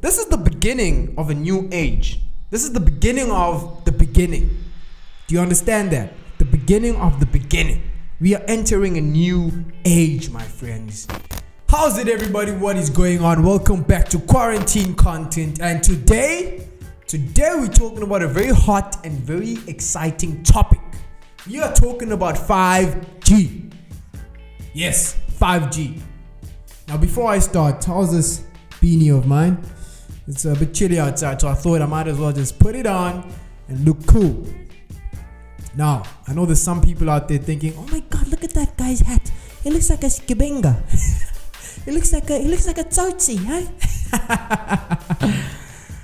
This is the beginning of a new age. This is the beginning of the beginning. Do you understand that? The beginning of the beginning. We are entering a new age, my friends. How's it, everybody? What is going on? Welcome back to Quarantine Content. And today we're talking about a very hot and very exciting topic. We are talking about 5G. Yes, 5G. Now, before I start, how's this beanie of mine? It's a bit chilly outside, so I thought I might as well just put it on and look cool. Now, I know there's some people out there thinking, oh my god, look at that guy's hat. It looks like a skibenga. It looks like a tsotsi, huh?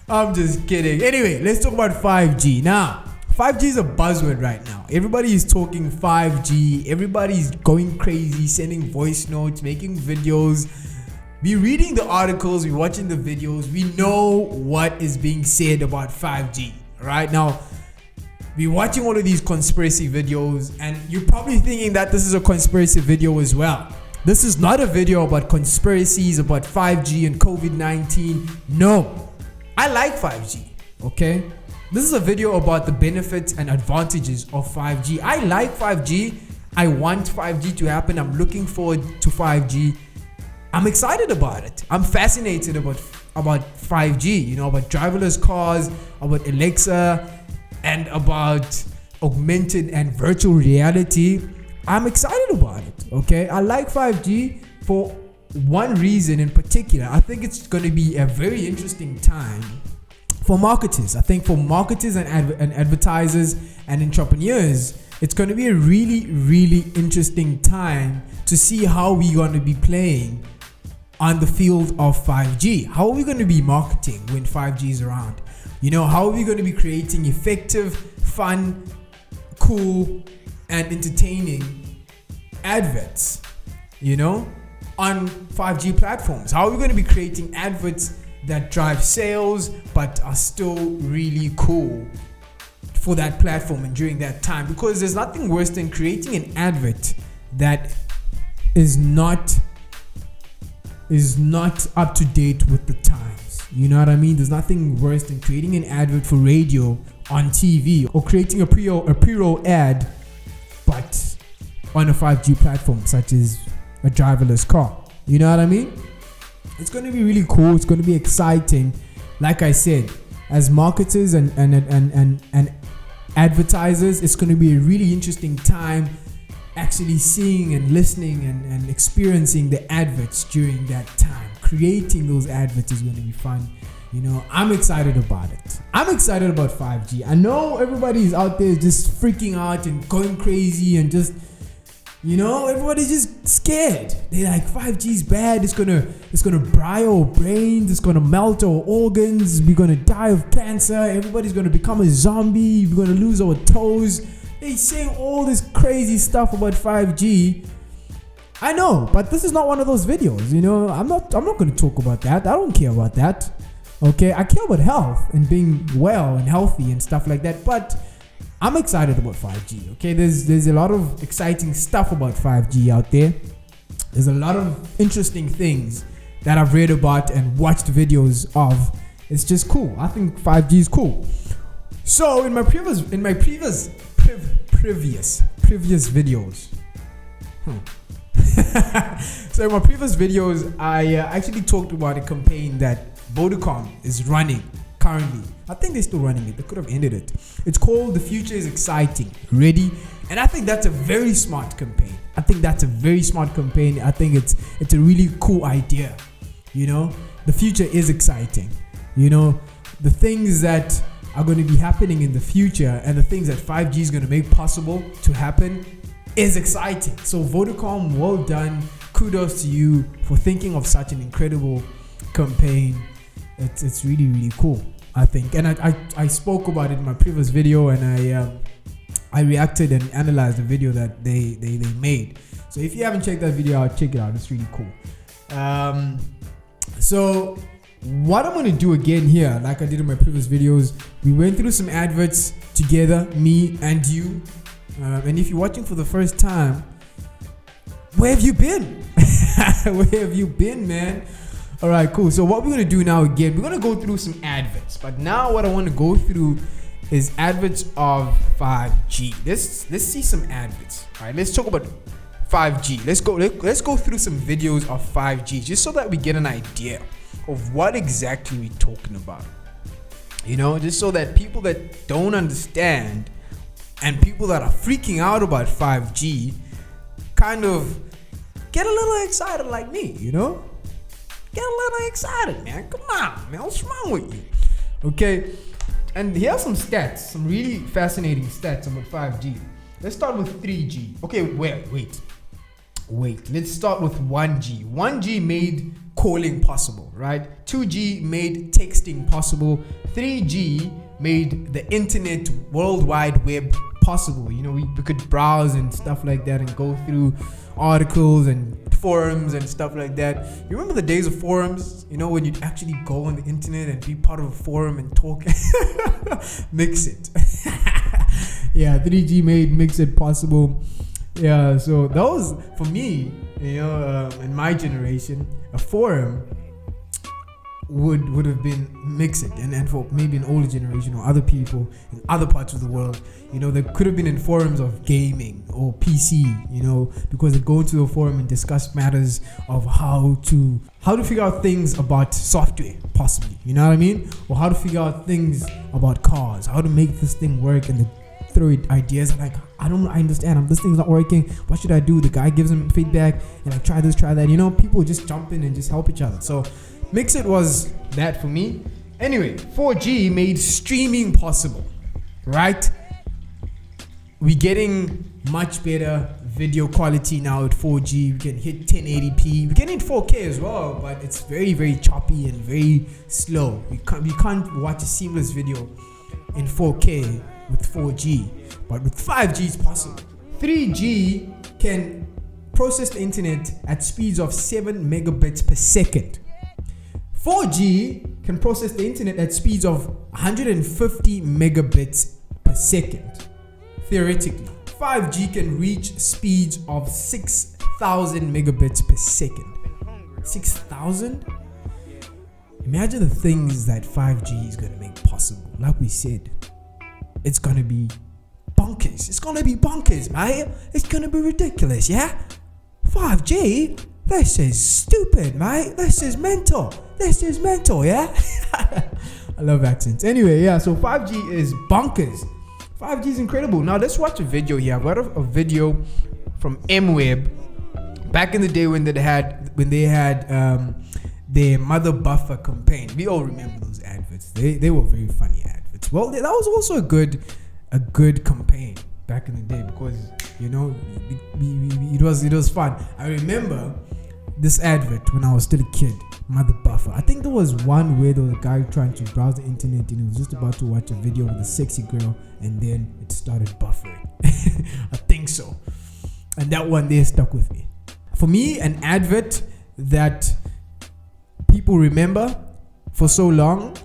I'm just kidding. Anyway, let's talk about 5G. Now, 5G is a buzzword right now. Everybody is talking 5G. Everybody's going crazy, sending voice notes, making videos. We're reading the articles, we're watching the videos. We know what is being said about 5G. Right now, we're watching all of these conspiracy videos, and you're probably thinking that this is a conspiracy video as well. This is not a video about conspiracies, about 5G and COVID-19. No, I like 5G, okay? This is a video about the benefits and advantages of 5G. I like 5G. I want 5G to happen. I'm looking forward to 5G. I'm excited about it. I'm fascinated about 5G, you know, about driverless cars, about Alexa, and about augmented and virtual reality. I'm excited about it, okay? I like 5G for one reason in particular. I think it's going to be a very interesting time for marketers. I think for marketers and advertisers and entrepreneurs, it's going to be a really, really interesting time to see how we're going to be playing on the field of 5G. How are we going to be marketing when 5G is around? You know, how are we going to be creating effective, fun, cool, and entertaining adverts, you know, on 5G platforms? How are we going to be creating adverts that drive sales but are still really cool for that platform and during that time? Because there's nothing worse than creating an advert that is not up to date with the times. You know what I mean? There's nothing worse than creating an advert for radio on TV, or creating a pre-roll ad but on a 5G platform such as a driverless car. You know what I mean? It's going to be really cool. It's going to be exciting. Like I said, as marketers and advertisers, it's going to be a really interesting time actually seeing and listening and experiencing the adverts during that time. Creating those adverts is going to be fun. You know, I'm excited about it. I'm excited about 5G. I know everybody's out there just freaking out and going crazy and just, you know, everybody's just scared. They're like, 5G is bad. It's gonna bry our brains. It's gonna melt our organs. We're gonna die of cancer. Everybody's gonna become a zombie. We're gonna lose our toes. They saying all this crazy stuff about 5G. I know, but this is not one of those videos. You know, I'm not gonna talk about that. I don't care about that. Okay, I care about health and being well and healthy and stuff like that. But I'm excited about 5G. Okay, there's a lot of exciting stuff about 5G out there. There's a lot of interesting things that I've read about and watched videos of. It's just cool. I think 5G is cool. So in my previous videos, so in my previous videos, I actually talked about a campaign that Vodacom is running currently. I think they're still running it. They could have ended it. It's called The Future is Exciting. Ready? And I think that's a very smart campaign. I think it's a really cool idea. You know, the future is exciting. You know, the things that are going to be happening in the future and the things that 5G is going to make possible to happen is exciting. So Vodacom, well done. Kudos to you for thinking of such an incredible campaign. It's really, really cool, I think. And I spoke about it in my previous video, and I reacted and analyzed the video that they made. So if you haven't checked that video out, check it out. It's really cool. So what I'm going to do again here, like I did in my previous videos, we went through some adverts together, me and you. And if you're watching for the first time, where have you been? Where have you been, man? All right, cool. So what we're gonna do now again, we're gonna go through some adverts. But now what I want to go through is adverts of 5G. Let's see some adverts. All right, let's talk about 5G. Let's go through some videos of 5G just so that we get an idea of what exactly we're talking about. You know, just so that people that don't understand and people that are freaking out about 5G kind of get a little excited like me, you know? Get a little excited, man. Come on, man. What's wrong with you? Okay. And here's some stats, some really fascinating stats about 5G. Let's start with 3G. Okay, wait. Let's start with 1G. 1G made calling possible, right? 2G made texting possible. 3G made the internet, World Wide Web possible. You know, we could browse and stuff like that and go through articles and forums and stuff like that. You remember the days of forums? You know, when you'd actually go on the internet and be part of a forum and talk. Mix it. Yeah, 3G made Mix It possible. Yeah, so that was, for me, you know, in my generation, a forum would have been Mix It, and for maybe an older generation or other people in other parts of the world, you know, they could have been in forums of gaming or PC, you know, because they go to a forum and discuss matters of how to figure out things about software, possibly, you know what I mean, or how to figure out things about cars, how to make this thing work, and they throw ideas like, I understand, this thing's not working, what should I do? The guy gives them feedback and like, try this, try that, you know, people just jump in and just help each other. So Mix It was that for me. Anyway, 4G made streaming possible, right? We're getting much better video quality now at 4G. We can hit 1080p. We're getting 4K as well, but it's very, very choppy and very slow. You can't watch a seamless video in 4K with 4G, but with 5G it's possible. 3G can process the internet at speeds of 7 megabits per second. 4G can process the internet at speeds of 150 megabits per second. Theoretically, 5G can reach speeds of 6,000 megabits per second. 6,000? Imagine the things that 5G is going to make possible. Like we said, it's going to be bonkers. It's going to be bonkers, mate. It's going to be ridiculous, yeah? 5G? This is stupid, mate. This is mental, yeah? I love accents. Anyway, yeah, so 5G is bonkers. 5G is incredible. Now, let's watch a video here. I've got a video from MWeb back in the day when they had their mother buffer campaign. We all remember those adverts. They were very funny adverts. Well, that was also a good campaign back in the day because, you know, it was fun. I remember this advert when I was still a kid, mother buffer. I think there was one where there was a guy trying to browse the internet and he was just about to watch a video with a sexy girl and then it started buffering. I think so. And that one there stuck with me. For me, an advert that people remember for so long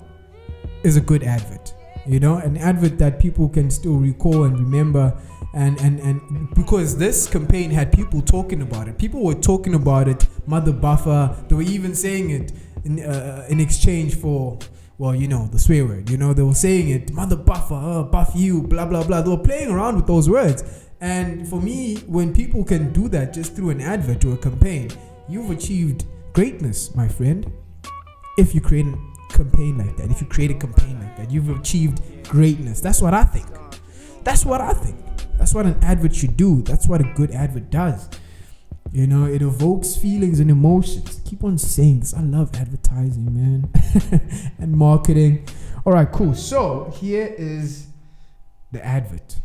is a good advert. You know, an advert that people can still recall and remember, and because this campaign had people talking about it. People were talking about it, mother buffer. They were even saying it in exchange for, well, you know, the swear word. You know, they were saying it, mother buffer, buff you, blah blah blah. They were playing around with those words. And for me, when people can do that just through an advert or a campaign, you've achieved greatness, my friend. If you create a campaign like that, you've achieved greatness. That's what I think. That's what an advert should do. That's what a good advert does. You know, it evokes feelings and emotions. Keep on saying this. I love advertising, man. And marketing. All right, cool. So here is the advert.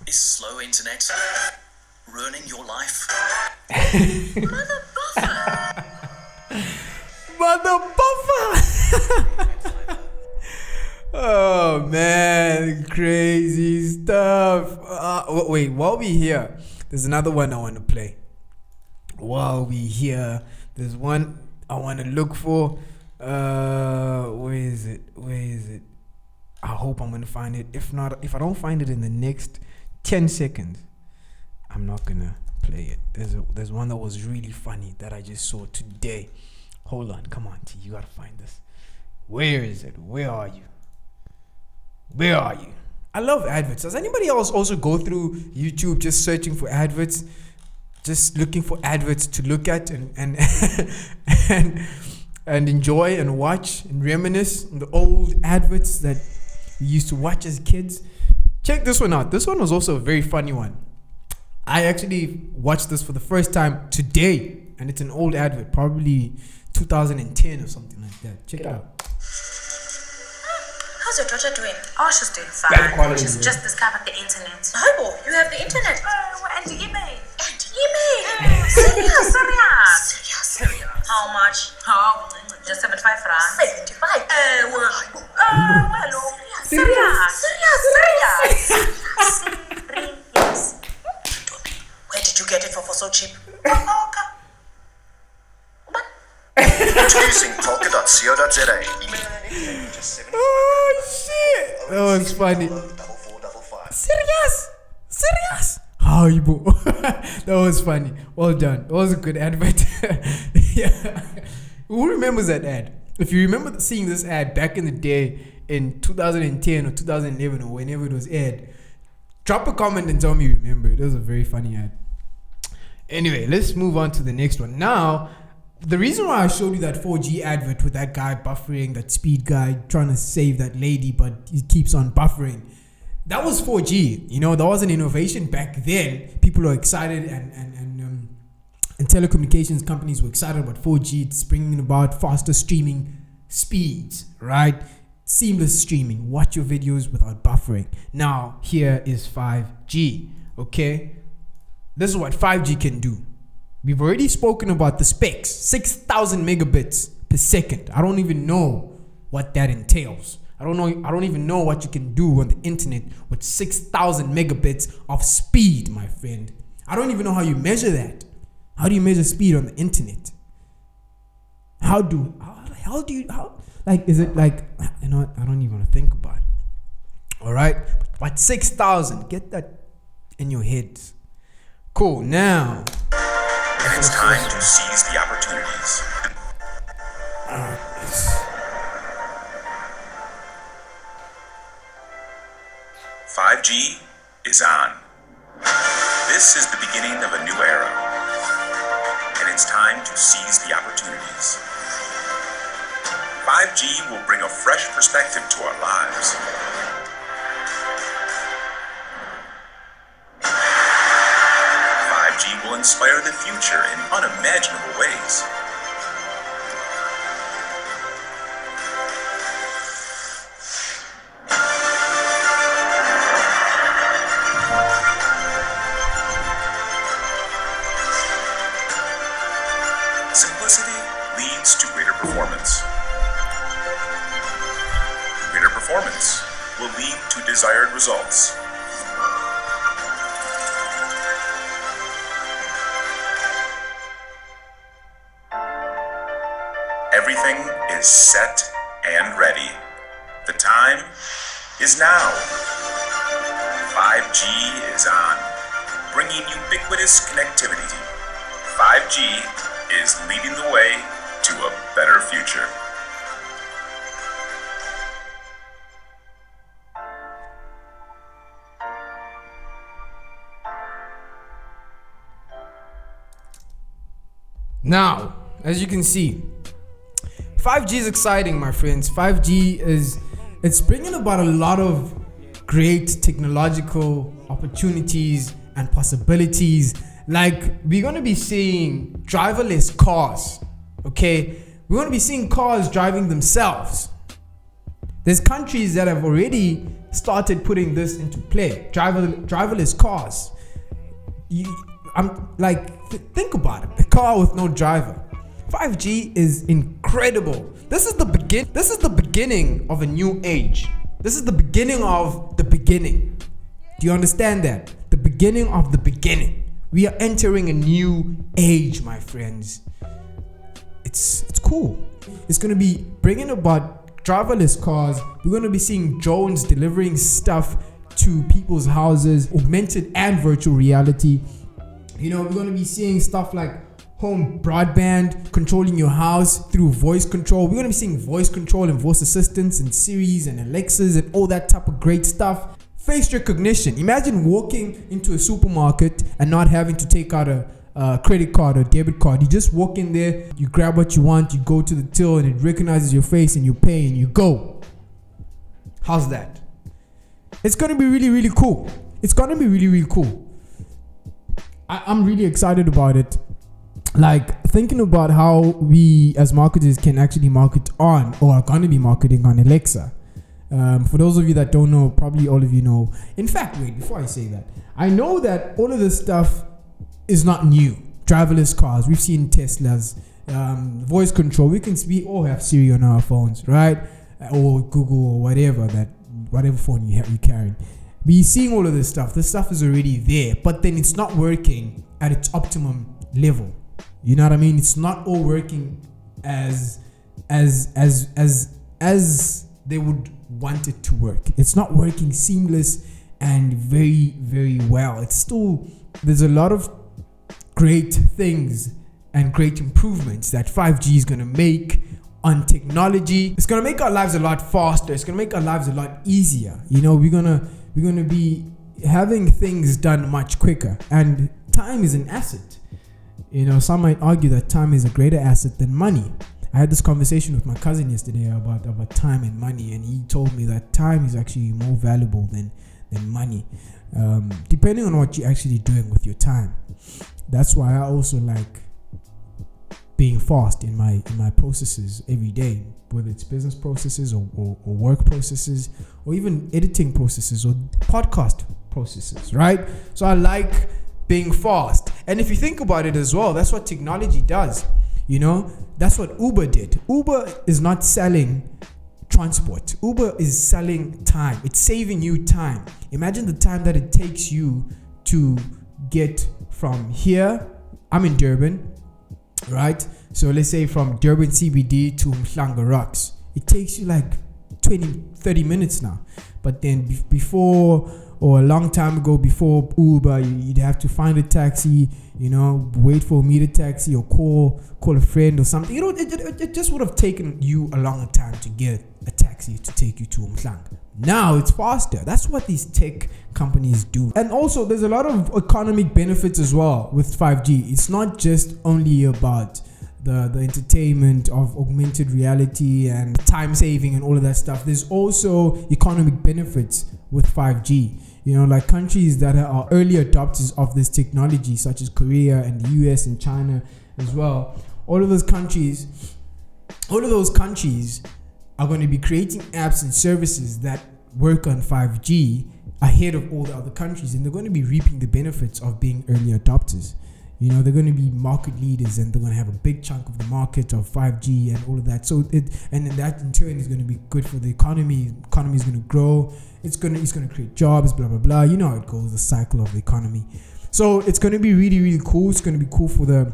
Is slow internet ruining your life? Mother buffer. Oh man, crazy stuff. Wait, while we here, there's another one I want to play. while we here, there's one I want to look for. Where is it? I hope I'm gonna find it. If not, if I don't find it in the next 10 seconds, I'm not gonna play it. There's one that was really funny that I just saw today. Hold on, come on, T, you gotta find this. Where is it? Where are you? I love adverts. Does anybody else also go through YouTube just searching for adverts, just looking for adverts to look at and and enjoy and watch and reminisce on the old adverts that we used to watch as kids? Check this one out. This one was also a very funny one. I actually watched this for the first time today, and it's an old advert, probably 2010 or something like that. Check it out. How's your daughter doing? Oh, she's doing Bad fine. quality, She's bro. just discovered the internet. Hobo, you have the internet? And the email. Serious. How much? Just 75 rand. 75? Serious. Where did you get it for so cheap? Introducing polka.co.za. Oh shit! That was funny. 4455. Serious. Hi, bro. That was funny. Well done. That was a good advert. Yeah. Who remembers that ad? If you remember seeing this ad back in the day in 2010 or 2011 or whenever it was aired, drop a comment and tell me you remember. It was a very funny ad. Anyway, let's move on to the next one. Now, the reason why I showed you that 4G advert with that guy buffering, that speed guy trying to save that lady, but he keeps on buffering, that was 4G. You know, there was an innovation back then. People were excited, and telecommunications companies were excited about 4G. It's bringing about faster streaming speeds, right? Seamless streaming. Watch your videos without buffering. Now, here is 5G, okay? This is what 5G can do. We've already spoken about the specs. 6,000 megabits per second. I don't even know what that entails. I don't even know what you can do on the internet with 6,000 megabits of speed, my friend. I don't even know how you measure that. How do you measure speed on the internet? Is it like, you know what? I don't even want to think about it. All right. But 6,000, get that in your head. Cool. Now, It's time to seize the opportunities. 5G is on. This is the beginning of a new era, and it's time to seize the opportunities. 5G will bring a fresh perspective to our lives. 5G will inspire the future in unimaginable ways. Simplicity leads to greater performance. Greater performance will lead to desired results. Everything is set and ready. The time is now. 5G is on, bringing ubiquitous connectivity. 5G is leading the way to a better future. now, as you can see, 5G is exciting, my friends. 5G it's bringing about a lot of great technological opportunities and possibilities. Like, we're going to be seeing driverless cars, okay? We're going to be seeing cars driving themselves. There's countries that have already started putting this into play. Driverless cars. Think about it. A car with no driver. 5G is incredible. This is the beginning of a new age. This is the beginning of the beginning. Do you understand that? The beginning of the beginning. We are entering a new age, my friends. It's cool. It's going to be bringing about driverless cars. We're going to be seeing drones delivering stuff to people's houses, augmented and virtual reality. We're going to be seeing stuff like home broadband, controlling your house through voice control. We're going to be seeing voice control and voice assistants and Siris and Alexas and all that type of great stuff. Face recognition. Imagine walking into a supermarket and not having to take out a credit card or debit card. You just walk in there, you grab what you want, you go to the till and it recognizes your face and you pay and you go. How's that? It's going to be really, really cool. It's going to be really, really cool. I'm really excited about it. Like thinking about how we as marketers can actually market on, or are going to be marketing on Alexa. For those of you that don't know, probably all of you know. In fact, wait, before I say that, I know that all of this stuff is not new. Driverless cars, we've seen Teslas, voice control. We all have Siri on our phones, right? Or Google or whatever phone you're carrying. We're seeing all of this stuff. This stuff is already there, but then it's not working at its optimum level. You know what I mean? It's not all working as they would want it to work. It's not working seamless and very, very well. It's still, there's a lot of great things and great improvements that 5G is going to make on technology. It's going to make our lives a lot faster. It's going to make our lives a lot easier. We're going to be having things done much quicker, and time is an asset. Some might argue that time is a greater asset than money. I had this conversation with my cousin yesterday about time and money, and he told me that time is actually more valuable than money, depending on what you're actually doing with your time. That's why I also like being fast in my processes every day, whether it's business processes or work processes, or even editing processes or podcast processes, right? So I like being fast. And if you think about it as well, that's what technology does. That's what Uber did. Uber is not selling transport. Uber is selling time. It's saving you time. Imagine the time that it takes you to get from here. I'm in Durban, right? So let's say from Durban CBD to Umhlanga Rocks. It takes you like 20-30 minutes now. But then before, or a long time ago, before Uber, you'd have to find a taxi, wait for a meter taxi or call a friend or something. It just would have taken you a long time to get a taxi to take you to Umhlanga. Now it's faster. That's what these tech companies do. And also there's a lot of economic benefits as well with 5G. It's not just only about the entertainment of augmented reality and time saving and all of that stuff. There's also economic benefits with 5G. Like countries that are early adopters of this technology, such as Korea and the US and China as well. All of those countries are going to be creating apps and services that work on 5G ahead of all the other countries, and they're going to be reaping the benefits of being early adopters. They're going to be market leaders, and they're going to have a big chunk of the market of 5G and all of that. So and then that in turn is going to be good for the economy. Economy is going to grow. It's going to create jobs, blah blah blah. You know how it goes, the cycle of the economy. So it's going to be really, really cool. It's going to be cool for the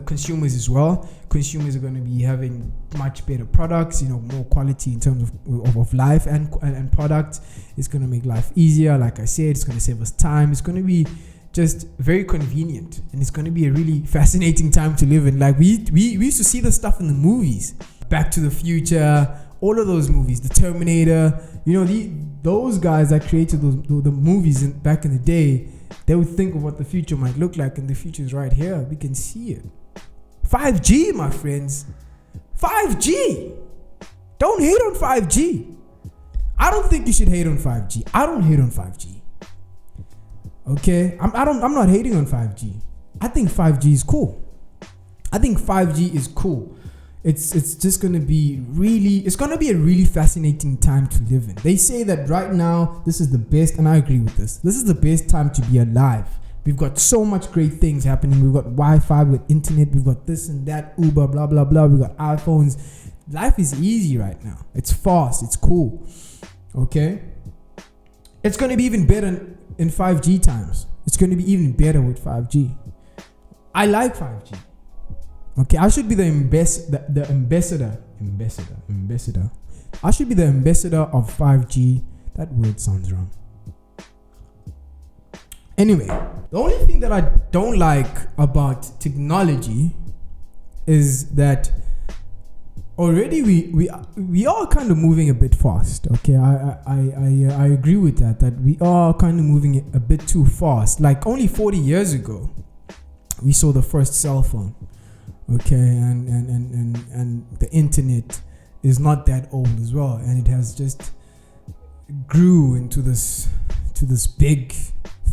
consumers as well. Consumers are going to be having much better products, more quality in terms of life and product. It's going to make life easier. Like I said, it's going to save us time. It's going to be just very convenient, and it's going to be a really fascinating time to live in. Like we used to see the stuff in the movies, Back to the Future, all of those movies, The Terminator. Those guys that created the movies back in the day, they would think of what the future might look like, and the future is right here. We can see it. 5G, my friends. 5G. Don't hate on 5G. I don't think you should hate on 5G. I don't hate on 5G. Okay, I'm not hating on 5G. I think 5G is cool. It's just gonna be a really fascinating time to live in. They say that right now this is the best, and I agree with this. This is the best time to be alive. We've got so much great things happening. We've got Wi-Fi, we've got internet, we've got this and that, Uber, blah blah blah. We've got iPhones. Life is easy right now. It's fast. It's cool. Okay, it's gonna be even better in 5G times. It's going to be even better with 5G. I like 5G. Okay, I should be the ambassador. I should be the ambassador of 5G. That word sounds wrong. Anyway, the only thing that I don't like about technology is that already we are kind of moving a bit fast. Okay, I agree with that we are kind of moving a bit too fast. Like only 40 years ago, we saw the first cell phone. Okay, and the internet is not that old as well, and it has just grew into this big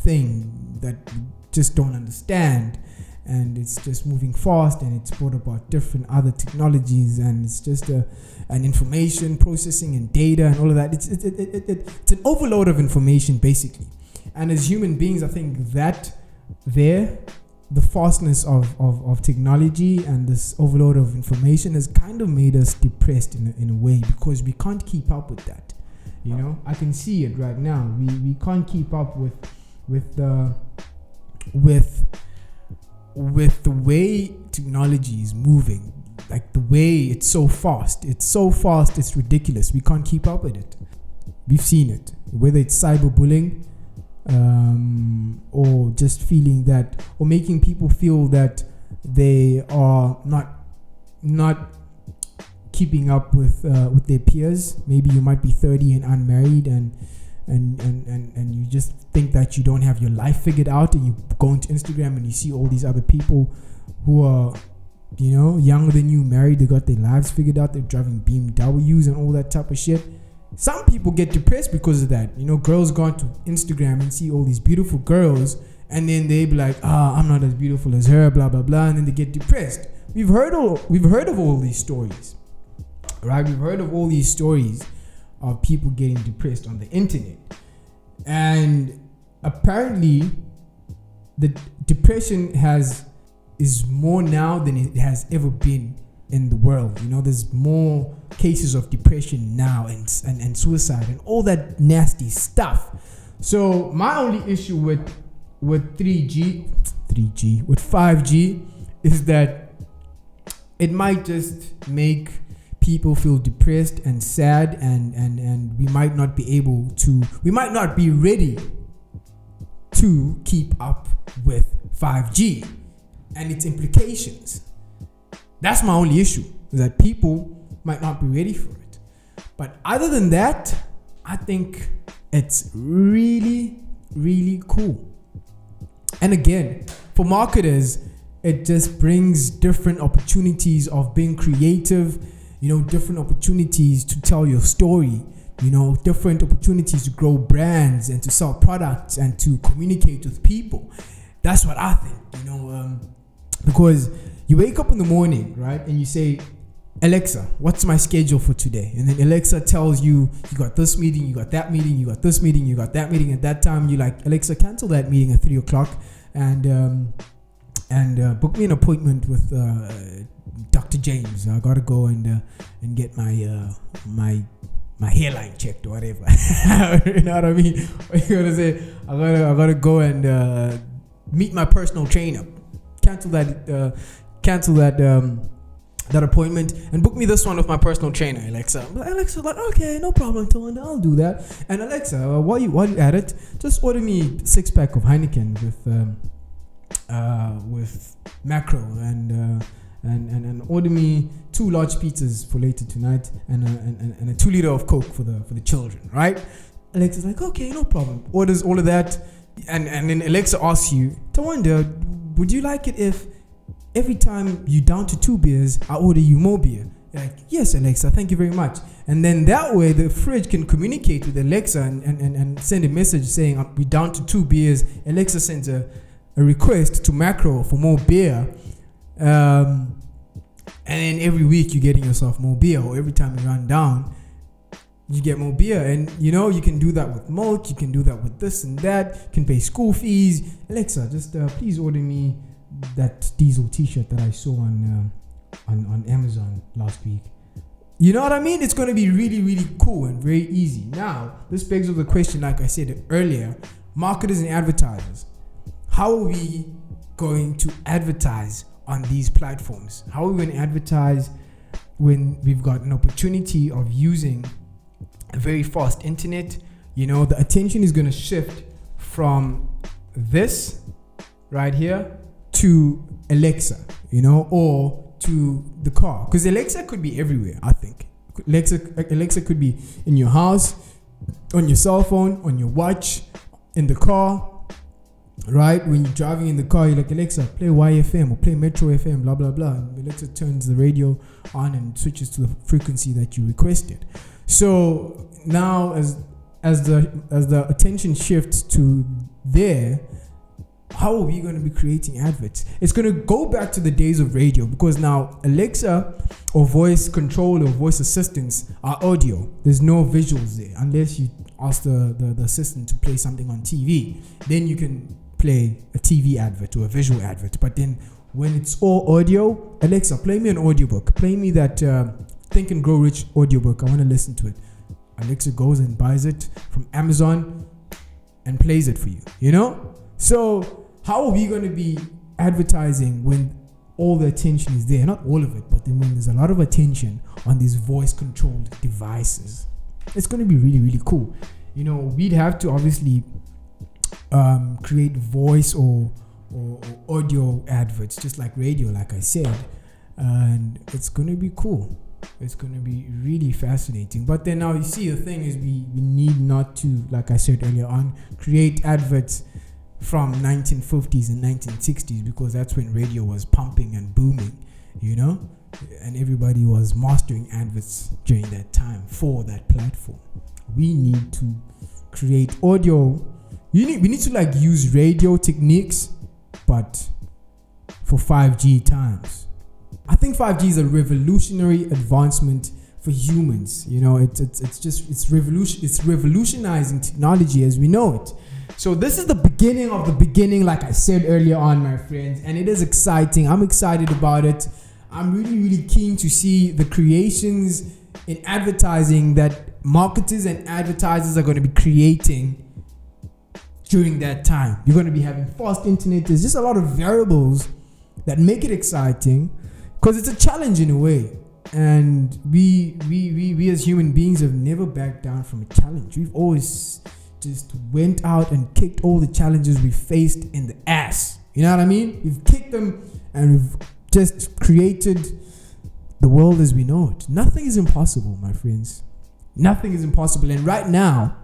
thing that we just don't understand, and it's just moving fast, and it's brought about different other technologies, and it's just an information processing and data and all of that. It's an overload of information basically, and as human beings, I think that the fastness of technology and this overload of information has kind of made us depressed in a way, because we can't keep up with that. You know, I can see it right now. We can't keep up with the way technology is moving. Like the way it's so fast. It's ridiculous. We can't keep up with it. We've seen it, whether it's cyberbullying, or just feeling that, or making people feel that they are not keeping up with their peers. Maybe you might be 30 and unmarried, and you just think that you don't have your life figured out, and you go into Instagram and you see all these other people who are, you know, younger than you, married, they got their lives figured out, they're driving BMWs and all that type of shit. Some people get depressed because of that. You know, girls go onto Instagram and see all these beautiful girls, and then they be like, I'm not as beautiful as her, blah blah blah, and then they get depressed. We've heard of all these stories, right? We've heard of all these stories of people getting depressed on the internet, and apparently the depression is more now than it has ever been in the world. You know, there's more cases of depression now, and suicide and all that nasty stuff. So my only issue with 5G is that it might just make people feel depressed and sad, and we might not be ready to keep up with 5G and its implications. That's my only issue, is that people might not be ready for it. But other than that, I think it's really, really cool. And again, for marketers, it just brings different opportunities of being creative, you know, different opportunities to tell your story, you know, different opportunities to grow brands and to sell products and to communicate with people. That's what I think, you know, because you wake up in the morning, right, and you say, Alexa, what's my schedule for today? And then Alexa tells you, you got this meeting, you got that meeting, you got this meeting, you got that meeting. At that time, you like, Alexa, cancel that meeting at 3:00 and book me an appointment with Dr. James. I gotta go and get my hairline checked or whatever. You know what I mean? You gotta say, I gotta go and meet my personal trainer. Cancel that appointment and book me this one with my personal trainer, Alexa. Alexa's like, okay, no problem, Tony, I'll do that. And Alexa, while you at it, just order me a 6-pack of Heineken with macro, and order me 2 large pizzas for later tonight, and a 2-liter of Coke for the children, right? Alexa's like, okay, no problem. Orders all of that, and then Alexa asks you, Tawanda, would you like it if every time you down to 2 beers, I order you more beer? You're like, yes, Alexa, thank you very much. And then that way the fridge can communicate with Alexa and send a message saying, we're down to 2 beers. Alexa sends a request to Macro for more beer. And then every week you're getting yourself more beer, or every time you run down, you get more beer. And you know, you can do that with milk, you can do that with this and that, you can pay school fees. Alexa, just please order me that Diesel t-shirt that I saw on Amazon last week. You know what I mean? It's going to be really, really cool and very easy. Now, this begs up the question, like I said earlier, marketers and advertisers. how are we going to advertise on these platforms? How are we going to advertise when we've got an opportunity of using a very fast internet? You know, the attention is going to shift from this right here to Alexa, you know, or to the car, because Alexa could be everywhere. I think Alexa could be in your house, on your cell phone, on your watch, in the car, right? When you're driving in the car, you're like, Alexa, play YFM or play Metro FM, blah blah blah. And Alexa turns the radio on and switches to the frequency that you requested. So now, as the attention shifts to there, how are we going to be creating adverts? It's going to go back to the days of radio, because now Alexa or voice control or voice assistants are audio. There's no visuals there, unless you ask the assistant to play something on TV. Then you can play a TV advert or a visual advert. But then when it's all audio, Alexa, play me an audiobook. Play me that Think and Grow Rich audiobook. I want to listen to it. Alexa goes and buys it from Amazon and plays it for you, you know? So how are we going to be advertising when all the attention is there? Not all of it, but then when there's a lot of attention on these voice controlled devices. It's going to be really, really cool. You know, we'd have to obviously create voice or audio adverts, just like radio, like I said. And it's going to be cool. It's going to be really fascinating. But then now you see, the thing is, we need not to, like I said earlier on, create adverts from 1950s and 1960s, because that's when radio was pumping and booming, you know, and everybody was mastering adverts during that time for that platform. We need to create audio. We need to like use radio techniques, but for 5G times. I think 5G is a revolutionary advancement for humans. You know, it's revolutionizing technology as we know it. So this is the beginning of the beginning, like I said earlier on, my friends, and it is exciting. I'm excited about it. I'm really, really keen to see the creations in advertising that marketers and advertisers are going to be creating during that time. You're going to be having fast internet. There's just a lot of variables that make it exciting, because it's a challenge in a way. And we as human beings have never backed down from a challenge. We've always just went out and kicked all the challenges we faced in the ass. You know what I mean? We've kicked them and we've just created the world as we know it. Nothing is impossible, my friends. Nothing is impossible. And right now,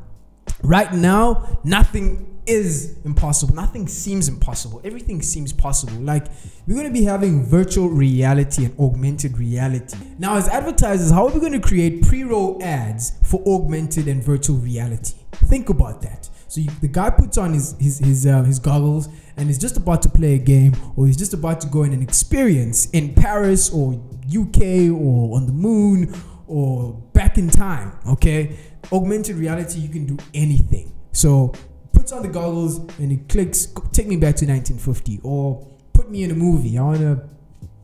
nothing is impossible. Nothing seems impossible. Everything seems possible. Like, we're going to be having virtual reality and augmented reality. Now, as advertisers, how are we going to create pre-roll ads for augmented and virtual reality? Think about that. So the guy puts on his goggles and is just about to play a game, or he's just about to go in an experience in Paris or UK or on the moon or back in time. Okay, augmented reality, you can do anything. So puts on the goggles and he clicks, take me back to 1950, or put me in a movie. I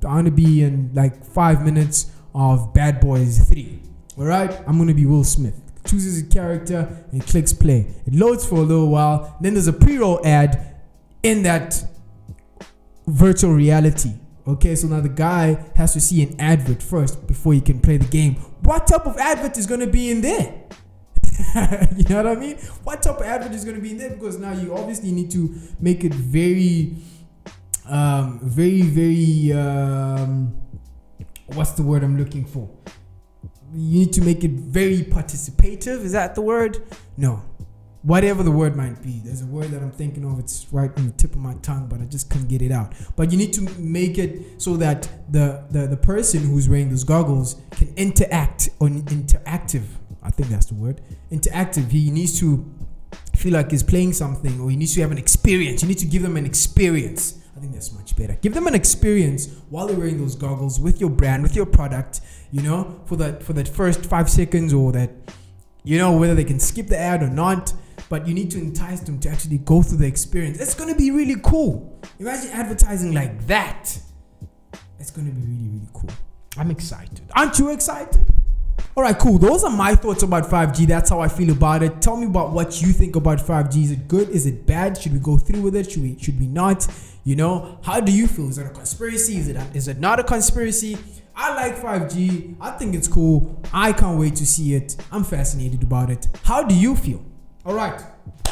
wanna be in like 5 minutes of Bad Boys 3. All right, I'm gonna be Will Smith. Chooses a character and clicks play. It loads for a little while. Then there's a pre-roll ad in that virtual reality. Okay, so now the guy has to see an advert first before he can play the game. What type of advert is going to be in there? You know what I mean? What type of advert is going to be in there? Because now you obviously need to make it very, what's the word I'm looking for? You need to make it very participative. Is that the word? No. Whatever the word might be. There's a word that I'm thinking of. It's right on the tip of my tongue, but I just can't get it out. But you need to make it so that the person who's wearing those goggles can interact, or interactive. I think that's the word. Interactive. He needs to feel like he's playing something, or he needs to have an experience. You need to give them an experience. I think that's much better. Give them an experience while they're wearing those goggles with your brand, with your product, you know, for that first 5 seconds, or that, you know, whether they can skip the ad or not, but you need to entice them to actually go through the experience. It's going to be really cool. Imagine advertising like that. It's going to be really, really cool. I'm excited. Aren't you excited? All right, cool. Those are my thoughts about 5G. That's how I feel about it. Tell me about what you think about 5G. Is it good? Is it bad? Should we go through with it? Should we not? You know, how do you feel? Is it a conspiracy? Is it not a conspiracy? I like 5G. I think it's cool. I can't wait to see it. I'm fascinated about it. How do you feel? All right.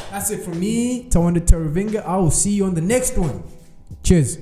That's it from me, Tawanda Teravinga. I will see you on the next one. Cheers.